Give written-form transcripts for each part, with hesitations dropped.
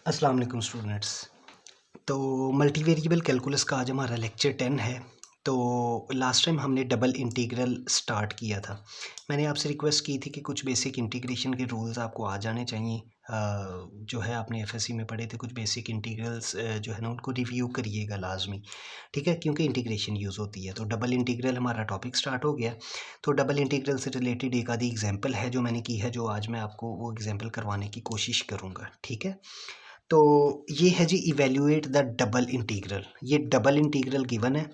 अस्सलाम वालेकुम स्टूडेंट्स। तो मल्टीवेरिएबल कैलकुलस का आज हमारा लेक्चर 10 है। तो लास्ट टाइम हमने डबल इंटीग्रल स्टार्ट किया था। मैंने आपसे रिक्वेस्ट की थी कि कुछ बेसिक इंटीग्रेशन के रूल्स आपको आ जाने चाहिए। जो है आपने एफएससी में पढ़े थे कुछ बेसिक इंटीग्रल्स, जो है ना उनको रिव्यू करिएगा लाजमी, ठीक है, क्योंकि इंटीग्रेशन यूज़ होती है। तो डबल इंटीग्रल हमारा टॉपिक स्टार्ट हो गया। तो डबल इंटीग्रल से रिलेटेड एक आधी एग्जाम्पल है जो मैंने की है, जो आज मैं आपको वो एग्जाम्पल करवाने की कोशिश करूँगा, ठीक है। तो ये है जी, इवेल्युएट द डबल इंटीग्रल। ये डबल इंटीग्रल गिवन है,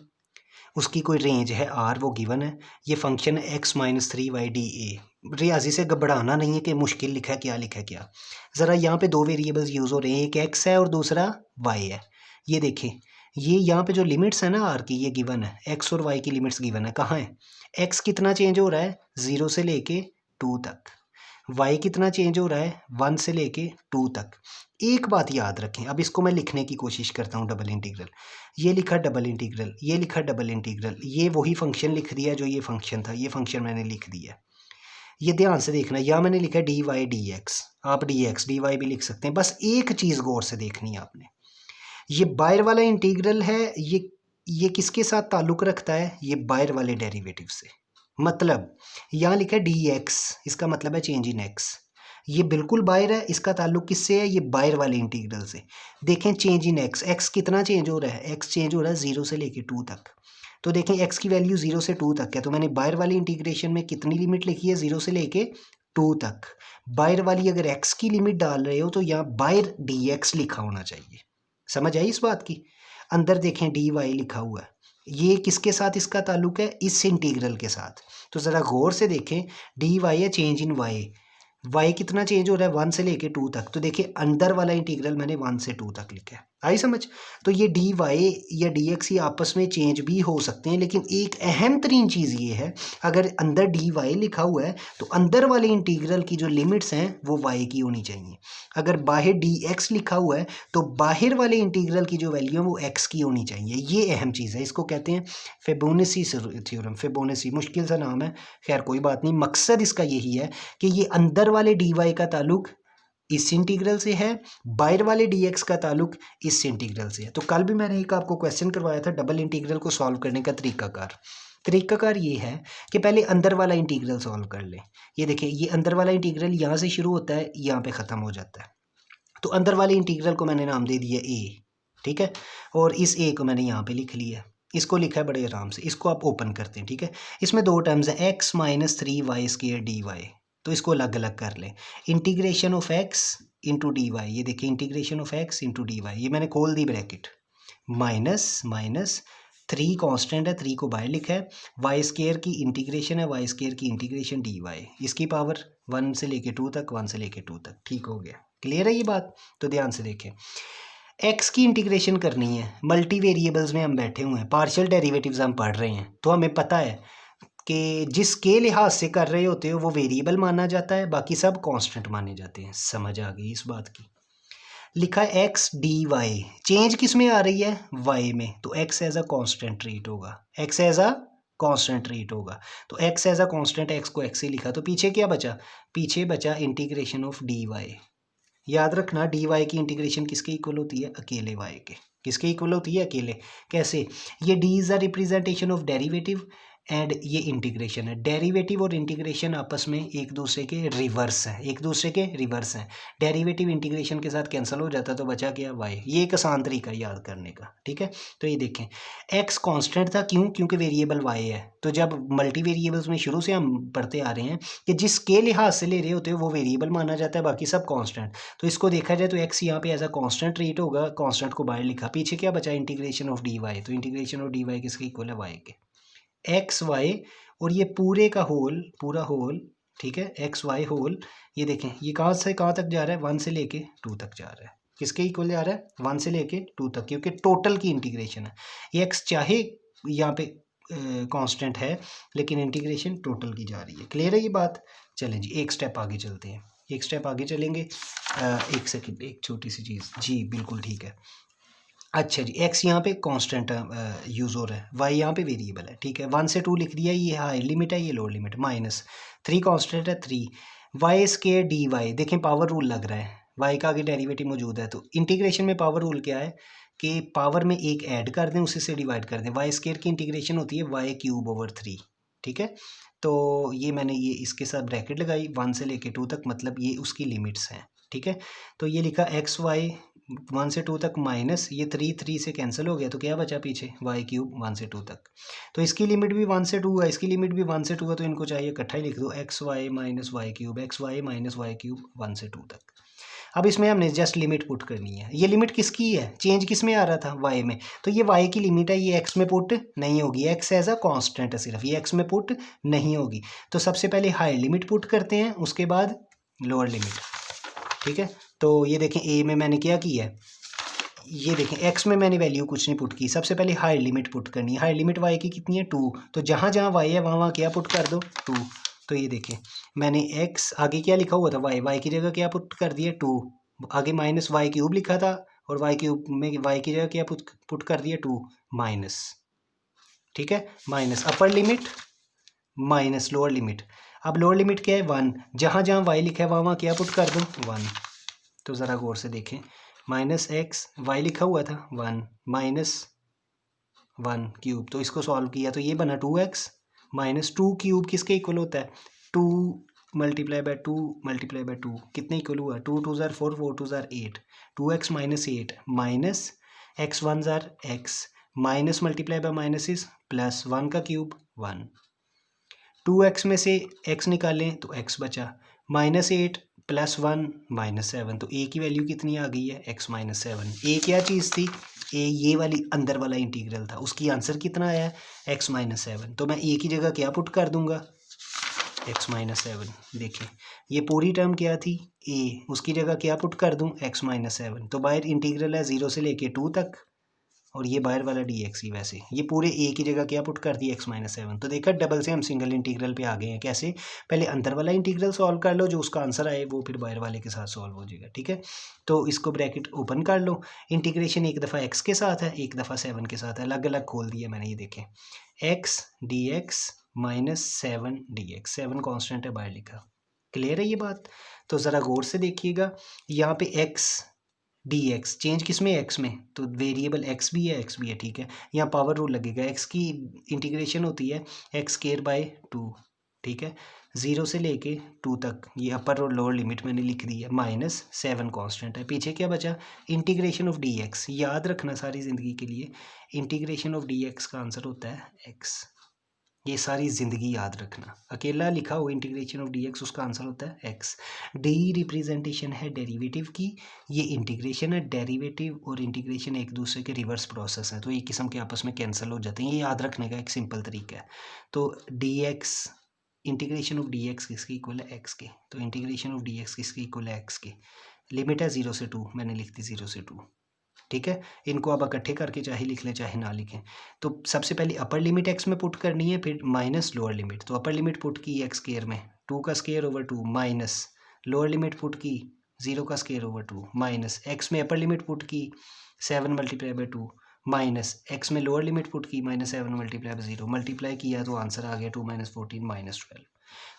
उसकी कोई रेंज है आर, वो गिवन है। ये फंक्शन है x-3y/dA। रियाजी से घबराना नहीं है कि मुश्किल लिखा है क्या लिखा है क्या। ज़रा यहाँ पे दो वेरिएबल्स यूज़ हो रहे हैं, एक x है और दूसरा y है। ये देखें, ये यहाँ पे जो लिमिट्स है ना आर की, ये गिवन है, x और y की लिमिट्स गिवन है। कहाँ है? x कितना चेंज हो रहा है? 0 से लेके 2 तक। y कितना चेंज हो रहा है? 1 से लेके 2 तक। एक बात याद रखें, अब इसको मैं लिखने की कोशिश करता हूँ। डबल इंटीग्रल, ये लिखा डबल इंटीग्रल, ये लिखा डबल इंटीग्रल, ये वही फंक्शन लिख दिया जो ये फंक्शन था, ये फंक्शन मैंने लिख दिया। ये ध्यान से देखना, या मैंने लिखा डी वाई डी एक्स, आप डी एक्स डी वाई भी लिख सकते हैं। बस एक चीज़ गौर से देखनी है आपने, ये बाहर वाला इंटीग्रल है, ये किसके साथ ताल्लुक़ रखता है? ये बाहर वाले डेरिवेटिव से। मतलब यहाँ लिखा है डी एक्स, इसका मतलब है चेंज इन एक्स। ये बिल्कुल बाहर है, इसका ताल्लुक किससे है? ये बाहर वाले इंटीग्रल से। देखें चेंज इन एक्स, एक्स कितना चेंज हो रहा है? एक्स चेंज हो रहा है 0 से लेके 2 तक। तो देखें एक्स की वैल्यू 0 से 2 तक है, तो मैंने बाहर वाली इंटीग्रेशन में कितनी लिमिट लिखी है? 0 से लेके 2 तक। बाहर वाली अगर एक्स की लिमिट डाल रहे हो तो यहाँ बाहर डी एक्स लिखा होना चाहिए। समझ आई इस बात की? अंदर देखें डी वाई लिखा हुआ है, ये किसके साथ इसका ताल्लुक है? इस इंटीग्रल के साथ। तो ज़रा गौर से देखें, डी वाई है चेंज इन वाई, वाई कितना चेंज हो रहा है? 1 से लेके 2 तक। तो देखिए अंदर वाला इंटीग्रल मैंने 1 से 2 तक लिखा है। आई समझ? तो ये डी वाई या डी एक्स ये आपस में चेंज भी हो सकते हैं, लेकिन एक अहम तरीन चीज़ ये है, अगर अंदर डी वाई लिखा हुआ है तो अंदर वाले इंटीग्रल की जो लिमिट्स हैं वो वाई की होनी चाहिए। अगर बाहर डी एक्स लिखा हुआ है तो बाहर वाले इंटीग्रल की जो वैल्यू है वो एक्स की होनी चाहिए। ये अहम चीज़ है, इसको कहते हैं फिबोनाची थ्योरम। फिबोनाची मुश्किल सा नाम है, खैर कोई बात नहीं। मकसद इसका यही है कि ये अंदर वाले डी वाई का ताल्लुक इस इंटीग्रल से है, बाहर वाले डी एक्स का ताल्लुक इस इंटीग्रल से है। तो कल भी मैंने एक आपको क्वेश्चन करवाया था डबल इंटीग्रल को सॉल्व करने का तरीकाकार ये है कि पहले अंदर वाला इंटीग्रल सॉल्व कर लें। ये देखिए, ये अंदर वाला इंटीग्रल यहाँ से शुरू होता है, यहाँ पे ख़त्म हो जाता है। तो अंदर वाले इंटीग्रल को मैंने नाम दे दिया ए, ठीक है, और इस ए को मैंने यहाँ पे लिख लिया। इसको लिखा है बड़े आराम से, इसको आप ओपन करते हैं, ठीक है। इसमें दो टर्म्स हैं, x-3y² dy, तो इसको अलग अलग कर लें। Integration of x into d y, ये देखिए integration of x into d y, ये मैंने खोल दी ब्रैकेट, माइनस माइनस 3 कांस्टेंट है, 3 को बाहर लिखा है, y² की इंटीग्रेशन है, y² की इंटीग्रेशन dy, इसकी पावर 1 से लेके 2 तक, 1 से लेके 2 तक। ठीक हो गया, क्लियर है ये बात? तो ध्यान से देखें, एक्स की इंटीग्रेशन करनी है, मल्टी वेरिएबल्स में हम बैठे हुए हैं, पार्शियल डेरिवेटिव्स हम पढ़ रहे हैं, तो हमें पता है कि जिसके लिहाज से कर रहे होते हो वो वेरिएबल माना जाता है, बाकी सब कांस्टेंट माने जाते हैं। समझ आ गई इस बात की? लिखा है एक्स डी वाई, चेंज किस में आ रही है? वाई में, तो X as a constant treat होगा, X as a constant treat होगा। तो X as a constant, X को एक्स से लिखा, तो पीछे क्या बचा? पीछे बचा इंटीग्रेशन ऑफ डी वाई। याद रखना डी वाई की इंटीग्रेशन किसके इक्वल होती है? अकेले वाई के। किसके इक्वल होती है? अकेले। कैसे? ये D is a representation of derivative and ये इंटीग्रेशन है। डेरिवेटिव और इंटीग्रेशन आपस में एक दूसरे के रिवर्स हैं, एक दूसरे के रिवर्स हैं। डेरिवेटिव इंटीग्रेशन के साथ कैंसिल हो जाता है, तो बचा क्या? वाई। ये एक आसान तरीका याद करने का, ठीक है। तो ये देखें, एक्स कांस्टेंट था, क्यों? क्योंकि वेरिएबल वाई है। तो जब मल्टी वेरिएबल्स में शुरू से हम पढ़ते आ रहे हैं कि जिसके लिहाज से ले रहे होते हो वो वेरिएबल माना जाता है, बाकी सब कांस्टेंट। तो इसको देखा जाए तो एक्स यहाँ पे एज अ कांस्टेंट ट्रीट होगा, कांस्टेंट को बाहर लिखा, पीछे क्या बचा? Integration of d y. तो इंटीग्रेशन ऑफ डी वाई किसके इक्वल है? वाई के। एक्स वाई, और ये पूरे का होल, पूरा होल, ठीक है, एक्स वाई होल। ये देखें, ये कहाँ से कहाँ तक जा रहा है? 1 से लेके 2 तक जा रहा है। किसके इक्वल जा रहा है? 1 से लेके 2 तक, क्योंकि टोटल की इंटीग्रेशन है। ये एक्स चाहे यहाँ पे कांस्टेंट है, लेकिन इंटीग्रेशन टोटल की जा रही है। क्लियर है ये बात? चलें जी, एक स्टेप आगे चलते हैं, एक स्टेप आगे चलेंगे। एक सेकंड, एक छोटी सी चीज़, जी बिल्कुल ठीक है। अच्छा जी, एक्स यहाँ पे कांस्टेंट यूज़ हो रहा है, वाई यहाँ पे वेरिएबल है, ठीक है। 1 से 2 लिख दिया, ये हाई लिमिट है, ये लोअर लिमिट, माइनस 3 कांस्टेंट है 3, वाई स्केयर डी वाई। देखें पावर रूल लग रहा है, वाई का आगे डेरिवेटिव मौजूद है। तो इंटीग्रेशन में पावर रूल क्या है कि पावर में एक ऐड कर दें, उसी से डिवाइड कर दें। वाई स्क्वायर की इंटीग्रेशन होती है वाई क्यूब ओवर 3, ठीक है। तो ये मैंने ये इसके साथ ब्रैकेट लगाई 1 से लेके 2 तक, मतलब ये उसकी लिमिट्स हैं, ठीक है। तो ये लिखा एक्स वाई 1 से 2 तक माइनस ये 3 से कैंसिल हो गया, तो क्या बचा पीछे वाई क्यूब 1 से 2 तक। तो इसकी लिमिट भी 1 से 2 है, इसकी लिमिट भी 1 से 2 है, तो इनको चाहिए इकट्ठा ही लिख दो, x y minus y cube, x y minus y cube 1 से 2 तक। अब इसमें हमने जस्ट लिमिट पुट करनी है। ये लिमिट किसकी है, चेंज किस में आ रहा था, वाई में, तो ये वाई की लिमिट है, ये एक्स में पुट नहीं होगी, एक्स एज अ कांस्टेंट है सिर्फ, ये एक्स में पुट नहीं होगी। तो सबसे पहले हाई लिमिट पुट करते हैं, उसके बाद लोअर लिमिट, ठीक है। तो ये देखें ए में मैंने क्या किया है, ये देखें एक्स में मैंने वैल्यू कुछ नहीं पुट की, सबसे पहले हाई लिमिट पुट करनी है। हाई लिमिट वाई की कितनी है 2, तो जहाँ जहाँ वाई है वहाँ वहाँ क्या पुट कर दो 2। तो ये देखें मैंने एक्स आगे क्या लिखा हुआ था वाई, वाई की जगह क्या पुट कर दिया 2, आगे माइनस वाई क्यूब लिखा था और वाई क्यूब में वाई की जगह क्या पुट कर दिया 2 माइनस, ठीक है, minus upper limit minus lower limit. अब लोअर लिमिट क्या है 1, जहाँ जहाँ वाई लिखा है वहाँ वहाँ क्या पुट कर दूँ 1। तो ज़रा गौर से देखें, माइनस एक्स वाई लिखा हुआ था 1 माइनस 1 क्यूब, तो इसको सॉल्व किया तो ये बना 2x माइनस 2 क्यूब किसके इक्वल होता है 2 मल्टीप्लाई बाय 2 मल्टीप्लाई बाय 2, कितने इक्वल हुआ 2 2 ज़ार 4 4 2 ज़ार 8, 2x माइनस 8 माइनस x 1 ज़ार x minus multiply by minus is plus 1 का क्यूब 1, 2x में से x निकालें तो x बचा, माइनस 8 प्लस 1 माइनस 7, तो a की वैल्यू कितनी आ गई है x माइनस 7। a क्या चीज़ थी, a ये वाली अंदर वाला इंटीग्रल था, उसकी आंसर कितना आया x माइनस 7। तो मैं a की जगह क्या पुट कर दूंगा x माइनस 7। देखें ये पूरी टर्म क्या थी a, उसकी जगह क्या पुट कर दूं x माइनस 7। तो बाहर इंटीग्रल है 0 से लेके 2 तक और ये बाहर वाला dx ही, वैसे ये पूरे a की जगह क्या पुट कर दिया x माइनस 7। तो देखा डबल से हम सिंगल इंटीग्रल पे आ गए हैं। कैसे, पहले अंदर वाला इंटीग्रल सॉल्व कर लो, जो उसका आंसर आए वो फिर बाहर वाले के साथ सॉल्व हो जाएगा, ठीक है। तो इसको ब्रैकेट ओपन कर लो, इंटीग्रेशन एक दफ़ा x के साथ है एक दफ़ा 7 के साथ है, अलग अलग खोल दिया मैंने, ये देखें x dx minus 7 dx, 7 constant है बाहर लिखा, क्लियर है ये बात। तो ज़रा गौर से देखिएगा, यहाँ पे x dx चेंज किस में x में, तो वेरिएबल x भी है x भी है, ठीक है। यहाँ पावर रूल लगेगा, x की इंटीग्रेशन होती है x स्क्वायर बाय 2, ठीक है, 0 से लेके 2 तक, ये अपर और लोअर लिमिट मैंने लिख दी है, माइनस 7 कांस्टेंट है, पीछे क्या बचा इंटीग्रेशन ऑफ dx। याद रखना सारी ज़िंदगी के लिए, इंटीग्रेशन ऑफ dx का आंसर होता है x, ये सारी ज़िंदगी याद रखना, अकेला लिखा हुआ इंटीग्रेशन ऑफ dx उसका आंसर होता है x। डी रिप्रेजेंटेशन है डेरिवेटिव की, ये इंटीग्रेशन है, डेरिवेटिव और इंटीग्रेशन एक दूसरे के रिवर्स प्रोसेस है, तो ये किस्म के आपस में कैंसिल हो जाते हैं, ये याद रखने का एक सिंपल तरीका है। तो dx इंटीग्रेशन ऑफ dx किसके इक्वल है x के, तो इंटीग्रेशन ऑफ dx किसके इक्वल है x के, लिमिट है 0 से 2, मैंने लिख दी 0 से 2, ठीक है। इनको आप इकट्ठे करके चाहे लिख लें चाहे ना लिखें। तो सबसे पहले अपर लिमिट x में पुट करनी है, फिर माइनस लोअर लिमिट, तो अपर लिमिट पुट की x स्क्वायर में 2 का square over 2 minus lower limit put की 0 का स्क्वायर ओवर 2 माइनस x में अपर लिमिट पुट की 7 मल्टीप्लाई बाई 2 माइनस x में लोअर लिमिट पुट की माइनस 7 मल्टीप्लाई बाई 0, मल्टीप्लाई किया तो आंसर आ गया 2 माइनस 14 माइनस 12।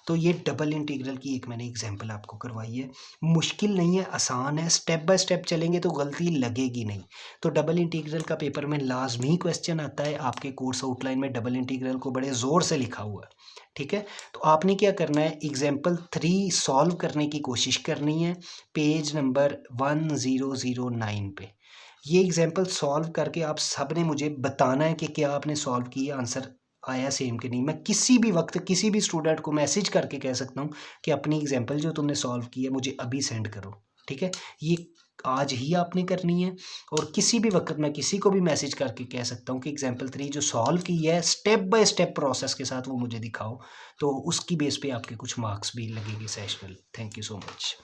तो ये डबल इंटीग्रल की एक मैंने एग्जांपल आपको करवाई है, मुश्किल नहीं है, आसान है, स्टेप बाय स्टेप चलेंगे तो गलती लगेगी नहीं। तो डबल इंटीग्रल का पेपर में लाजमी क्वेश्चन आता है, आपके कोर्स आउटलाइन में डबल इंटीग्रल को बड़े ज़ोर से लिखा हुआ है, ठीक है। तो आपने क्या करना है, एग्जाम्पल 3 सॉल्व करने की कोशिश करनी है, पेज नंबर 1009 पे। ये एग्जाम्पल सॉल्व करके आप सब ने मुझे बताना है कि क्या आपने सॉल्व किया, आंसर आया सेम कि नहीं। मैं किसी भी वक्त किसी भी स्टूडेंट को मैसेज करके कह सकता हूँ कि अपनी एग्जाम्पल जो तुमने सॉल्व की है मुझे अभी सेंड करो, ठीक है। ये आज ही आपने करनी है, और किसी भी वक्त मैं किसी को भी मैसेज करके कह सकता हूँ कि एग्जाम्पल 3 जो सॉल्व की है स्टेप बाय स्टेप प्रोसेस के साथ वो मुझे दिखाओ, तो उसकी बेस पे आपके कुछ मार्क्स भी लगेंगे sessional. Thank you so much.